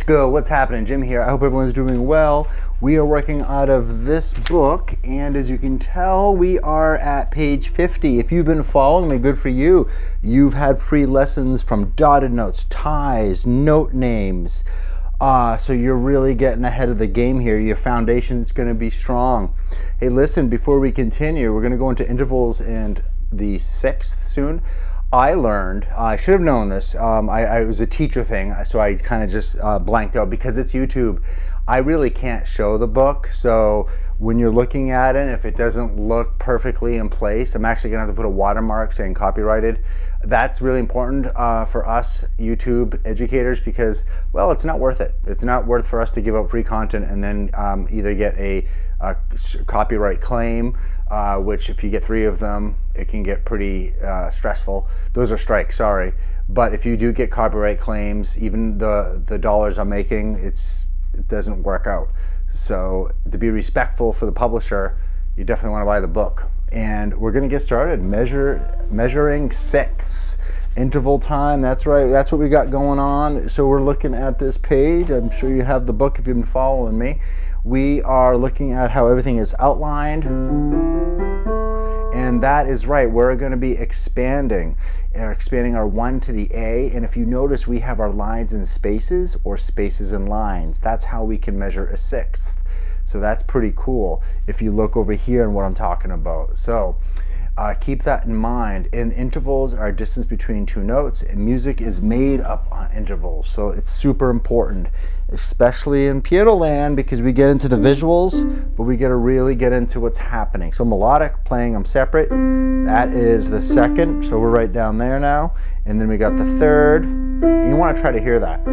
What's good? What's happening? Jim here. I hope everyone's doing well. We are working out of this book, and as you can tell, we are at page 50. If you've been following me, good for you. You've had free lessons from dotted notes, ties, note names. So you're really getting ahead of the game here. Your foundation is going to be strong. Hey, listen, before we continue, we're going to go into intervals and the sixth soon. I learned, I should have known this, it was a teacher thing, so I kind of just blanked out. Because it's YouTube, I really can't show the book, so when you're looking at it, if it doesn't look perfectly in place, I'm actually gonna have to put a watermark saying copyrighted. That's really important for us YouTube educators because, well, it's not worth it. It's not worth for us to give out free content and then either get a copyright claim, which if you get 3 of them, it can get pretty stressful. Those are strikes, sorry. But if you do get copyright claims, even the dollars I'm making, it doesn't work out. So to be respectful for the publisher, you definitely want to buy the book. And we're going to get started. Measuring 6. Interval time, that's right. That's what we got going on. So we're looking at this page. I'm sure you have the book if you've been following me. We are looking at how everything is outlined. And that is right, we're going to be expanding our 1 to the A, and if you notice we have our lines and spaces or spaces and lines. That's how we can measure a 6th. So that's pretty cool if you look over here and what I'm talking about. So keep that in mind. And intervals are distance between 2 notes, and music is made up on intervals. So it's super important, especially in piano land, because we get into the visuals, but we got to really get into what's happening. So melodic, playing them separate. That is the 2nd, so we're right down there now. And then we got the 3rd. And you want to try to hear that.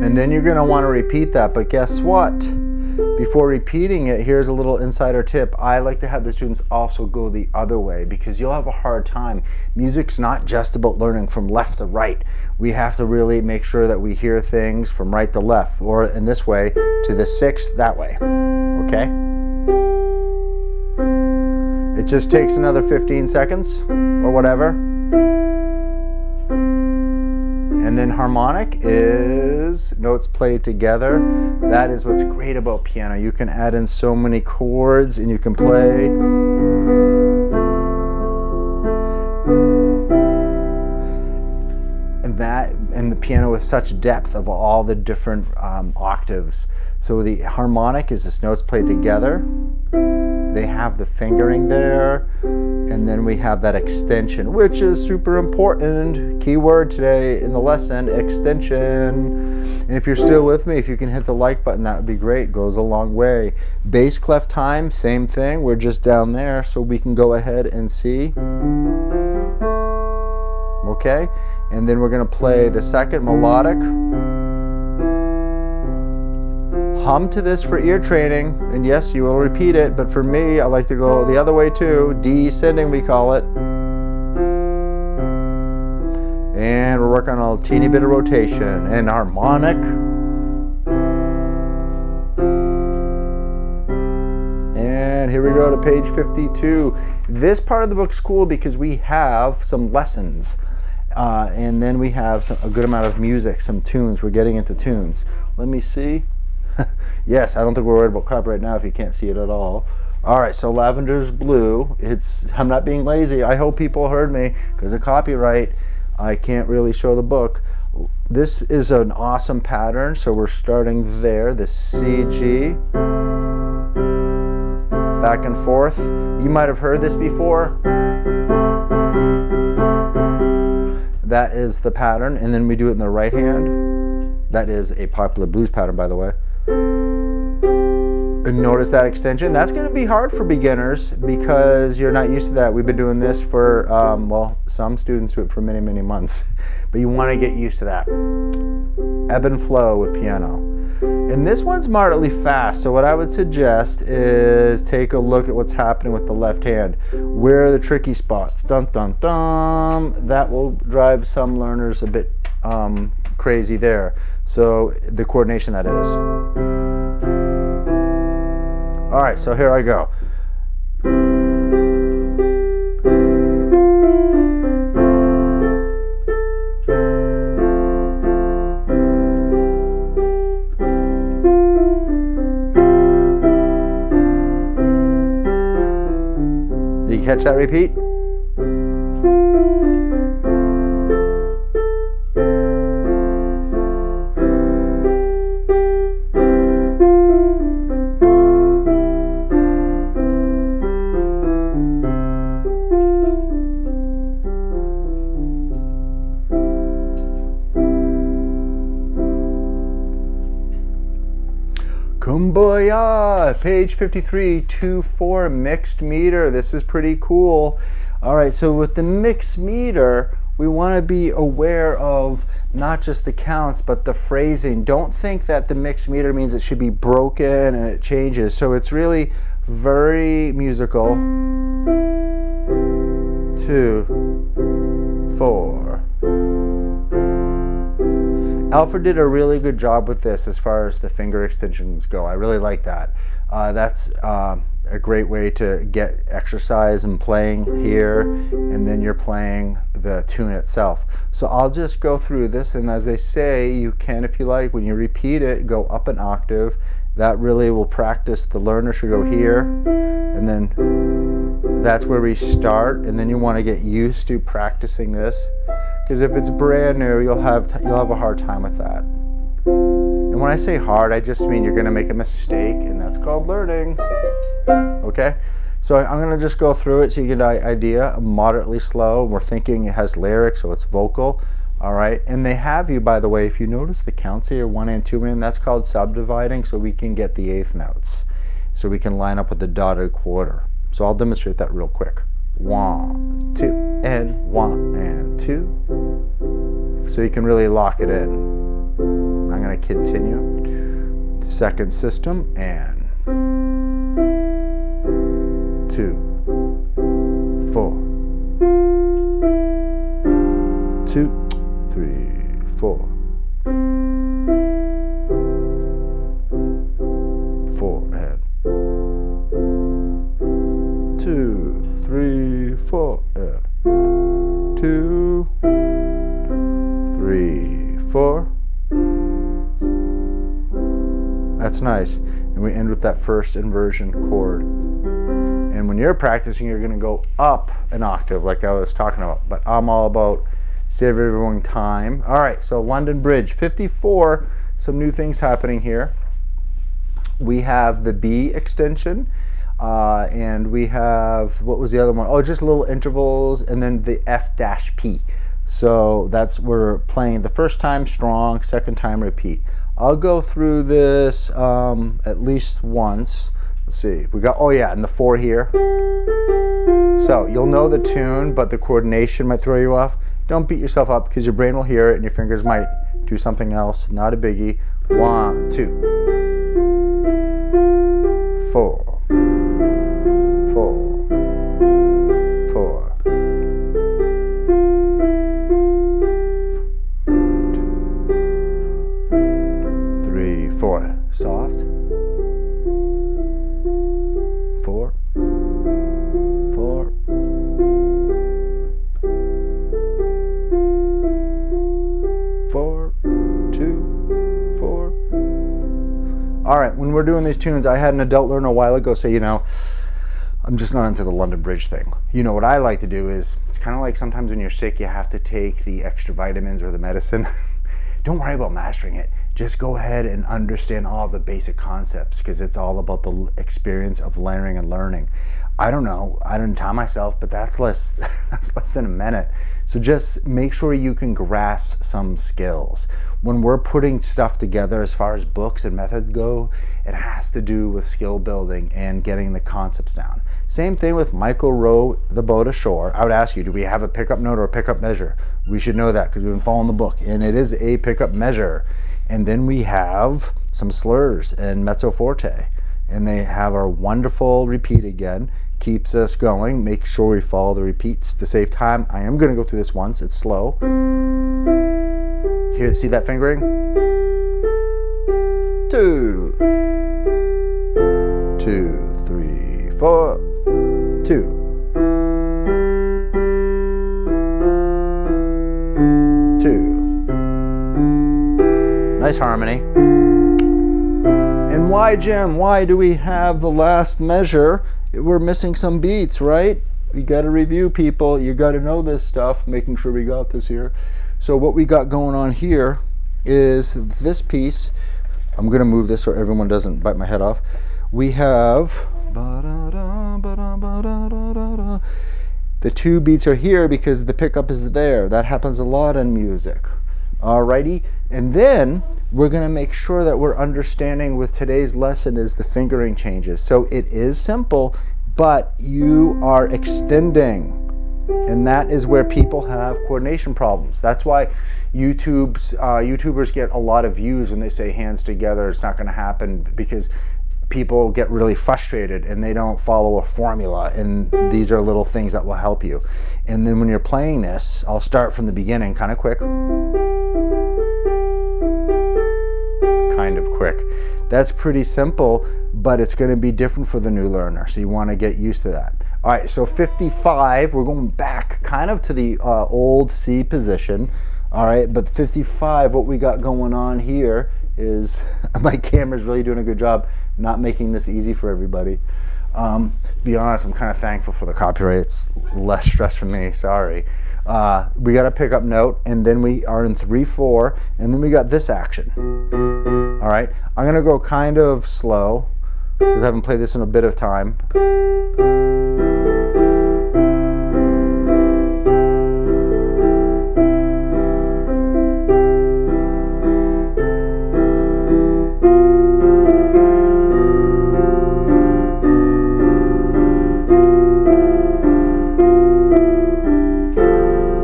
And then you're going to want to repeat that, but guess what? Before repeating it, here's a little insider tip. I like to have the students also go the other way because you'll have a hard time. Music's not just about learning from left to right. We have to really make sure that we hear things from right to left, or in this way, to the 6th that way, okay? It just takes another 15 seconds or whatever. And then harmonic is notes played together. That is what's great about piano. You can add in so many chords and you can play. And the piano with such depth of all the different octaves. So the harmonic is just notes played together. They have the fingering there, and then we have that extension, which is super important. Key word today in the lesson, extension. And if you're still with me, if you can hit the like button, that would be great. It goes a long way. Bass clef time, same thing. We're just down there, so we can go ahead and see. Okay, and then we're going to play the 2nd, melodic. Hum to this for ear training, and yes, you will repeat it, but for me, I like to go the other way too. Descending, we call it. And we're working on a teeny bit of rotation. And harmonic. And here we go to page 52. This part of the book's cool because we have some lessons. And then we have a good amount of music, some tunes. We're getting into tunes. Let me see. Yes, I don't think we're worried about copyright now if you can't see it at all. All right, so Lavender's blue. I'm not being lazy. I hope people heard me because of copyright. I can't really show the book. This is an awesome pattern, so we're starting there. The C, G. Back and forth. You might have heard this before. That is the pattern, and then we do it in the right hand. That is a popular blues pattern, by the way. And notice that extension. That's going to be hard for beginners because you're not used to that. We've been doing this for, well, some students do it for many, many months. But you want to get used to that. Ebb and flow with piano. And this one's moderately fast, so what I would suggest is take a look at what's happening with the left hand. Where are the tricky spots? Dun, dun, dun. That will drive some learners a bit crazy there. So the coordination, that is. All right, so here I go. catch that repeat? Kumbaya, page 53, 2/4 mixed meter. This is pretty cool. All right, so with the mixed meter, we want to be aware of not just the counts, but the phrasing. Don't think that the mixed meter means it should be broken and it changes. So it's really very musical. 2, 4. Alfred did a really good job with this as far as the finger extensions go. I really like that. That's a great way to get exercise and playing here, and then you're playing the tune itself. So I'll just go through this, and as they say, you can, if you like, when you repeat it, go up an octave. That really will practice. The learner should go here, and then that's where we start, and then you want to get used to practicing this. Because if it's brand new, you'll have a hard time with that. And when I say hard, I just mean you're going to make a mistake, and that's called learning. Okay? So I'm going to just go through it so you get an idea. Moderately slow. We're thinking it has lyrics, so it's vocal. All right? And they have you, by the way, if you notice the counts here, 1 and 2 in, that's called subdividing, so we can get the eighth notes. So we can line up with the dotted quarter. So I'll demonstrate that real quick. 1, 2, and 1 and 2. So you can really lock it in. I'm going to continue. The second system, and 2, 4, 2, 3, 4, 4 and 2, 3, 4 and 2, 3, 4. That's nice. And we end with that first inversion chord. And when you're practicing, you're going to go up an octave like I was talking about. But I'm all about save everyone time. All right, so London Bridge, 54. Some new things happening here. We have the B extension. And we have, what was the other one? Oh, just little intervals, and then the F-P. So that's, we're playing the first time strong, second time repeat. I'll go through this at least once. Let's see, we got, oh yeah, and the 4 here. So you'll know the tune, but the coordination might throw you off. Don't beat yourself up, because your brain will hear it and your fingers might do something else. Not a biggie. 1, 2, 4. 4, 4, 3, 4. Soft. 4, 4. 4, 2, 4. All right, when we're doing these tunes, I had an adult learner a while ago say, you know, I'm just not into the London Bridge thing. You know, what I like to do is, it's kind of like sometimes when you're sick, you have to take the extra vitamins or the medicine. Don't worry about mastering it. Just go ahead and understand all the basic concepts, because it's all about the experience of layering and learning. I don't know, I didn't time myself, but that's less than a minute. So just make sure you can grasp some skills. When we're putting stuff together as far as books and method go, it has to do with skill building and getting the concepts down. Same thing with Michael wrote the boat Ashore. I would ask you, do we have a pickup note or a pickup measure? We should know that because we've been following the book, and it is a pickup measure. And then we have some slurs and mezzo forte, and they have our wonderful repeat again. Keeps us going. Make sure we follow the repeats to save time. I am going to go through this once. It's slow. Here, see that fingering? 2, 2, 3, 4, 2, 2. Nice harmony. And why, Jim? Why do we have the last measure? We're missing some beats, right? We got to review, people. You got to know this stuff, making sure we got this here. So what we got going on here is this piece. I'm going to move this so everyone doesn't bite my head off. We have the 2 beats are here because the pickup is there. That happens a lot in music. Alrighty, and then we're going to make sure that we're understanding with today's lesson is the fingering changes. So it is simple, but you are extending, and that is where people have coordination problems. That's why YouTubers get a lot of views when they say hands together. It's not going to happen because people get really frustrated and they don't follow a formula, and these are little things that will help you. And then when you're playing this, I'll start from the beginning kind of quick. Kind of quick. That's pretty simple, but it's going to be different for the new learner, so you want to get used to that. All right, so 55, we're going back kind of to the old C position. All right, but 55, what we got going on here is, my camera's really doing a good job not making this easy for everybody. To be honest, I'm kind of thankful for the copyright. It's less stress for me, sorry. We got a pickup note, and then we are in 3/4, and then we got this action. All right, I'm gonna go kind of slow because I haven't played this in a bit of time.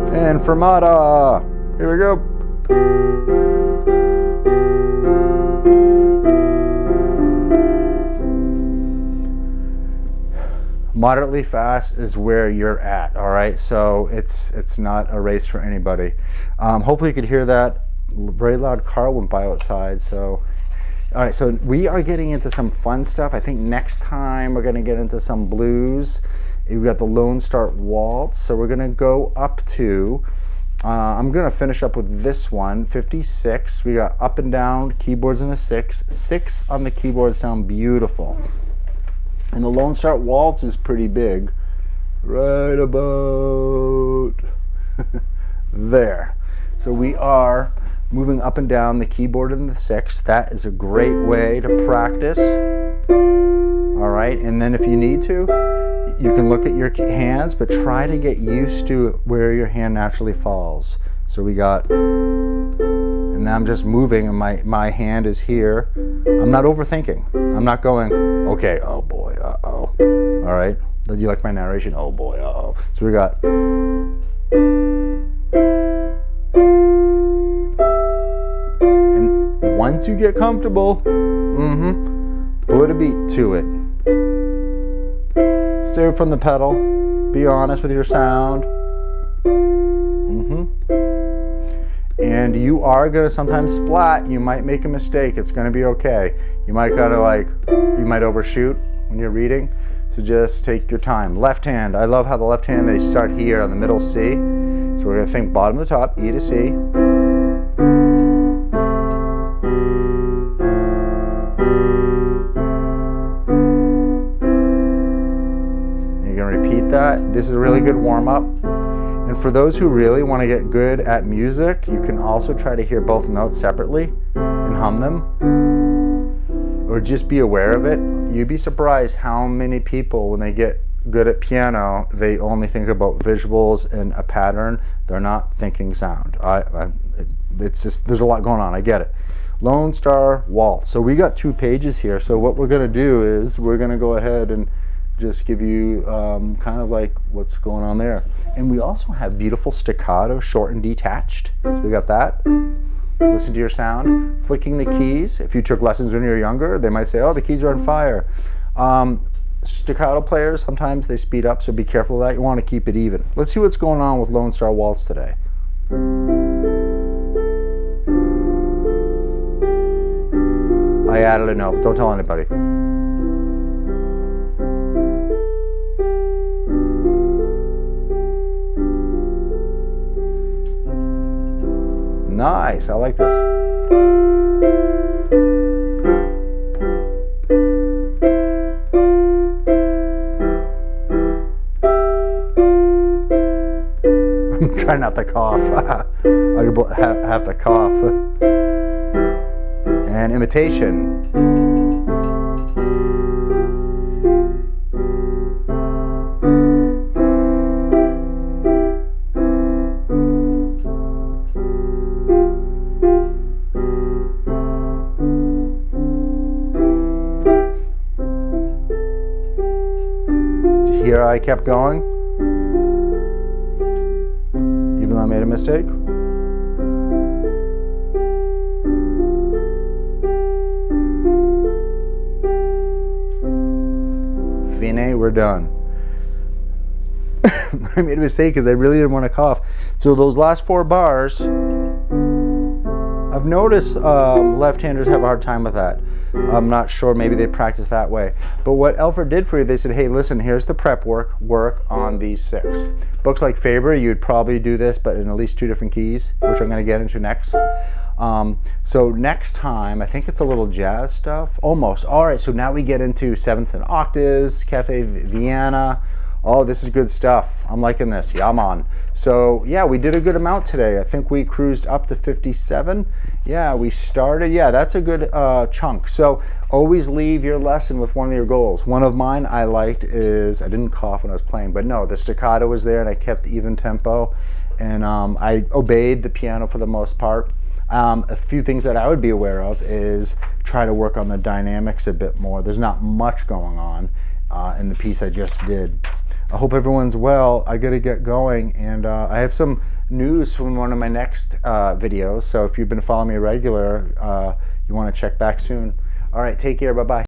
And fermata. Here we go. Moderately fast is where you're at, all right? So it's not a race for anybody. Hopefully you could hear that. Very loud car went by outside, so. All right, so we are getting into some fun stuff. I think next time we're gonna get into some blues. We've got the Lone Star Waltz, so we're gonna go up to, I'm gonna finish up with this one, 56. We got up and down, keyboards in a 6. 6 on the keyboard sound beautiful. And the Lone Star Waltz is pretty big, right about there. So we are moving up and down the keyboard in the 6. That is a great way to practice. All right, and then if you need to, you can look at your hands, but try to get used to where your hand naturally falls. So we got, and now I'm just moving, and my hand is here. I'm not overthinking. I'm not going, okay, oh boy, uh-oh. All right, do you like my narration? Oh boy, uh-oh. So we got, and once you get comfortable, put a beat to it. Stay from the pedal. Be honest with your sound. And you are gonna sometimes splat. You might make a mistake. It's gonna be okay. You might you might overshoot when you're reading. So just take your time. Left hand. I love how the left hand, they start here on the middle C. So we're gonna think bottom to top, E to C. Repeat that. This is a really good warm-up. And for those who really want to get good at music, you can also try to hear both notes separately and hum them. Or just be aware of it. You'd be surprised how many people, when they get good at piano, they only think about visuals and a pattern. They're not thinking sound. It's just, there's a lot going on, I get it. Lone Star Waltz. So we got 2 pages here. So what we're gonna do is we're gonna go ahead and just give you kind of like what's going on there. And we also have beautiful staccato, short and detached. So we got that. Listen to your sound. Flicking the keys. If you took lessons when you were younger, they might say, oh, the keys are on fire. Staccato players, sometimes they speed up, so be careful of that. You want to keep it even. Let's see what's going on with Lone Star Waltz today. I added a note, but don't tell anybody. Nice, I like this. Try not to cough. I have to cough. And imitation. Here I kept going, even though I made a mistake. Fine, we're done. I made a mistake because I really didn't want to cough. So those last 4 bars, I've noticed left-handers have a hard time with that. I'm not sure, maybe they practice that way. But what Alfred did for you, they said, hey, listen, here's the prep work on these 6. Books like Faber, you'd probably do this, but in at least 2 different keys, which I'm going to get into next. So next time, I think it's a little jazz stuff, almost. All right, so now we get into 7th and octaves, Cafe Vienna. Oh, this is good stuff. I'm liking this. Yeah, I'm on. So yeah, we did a good amount today. I think we cruised up to 57. Yeah, we started. Yeah, that's a good chunk. So always leave your lesson with one of your goals. One of mine I liked is, I didn't cough when I was playing, but no, the staccato was there and I kept even tempo. And I obeyed the piano for the most part. A few things that I would be aware of is try to work on the dynamics a bit more. There's not much going on in the piece I just did. I hope everyone's well. I gotta get going, and I have some news from one of my next videos, so if you've been following me regular, you want to check back soon. All right, take care, bye-bye.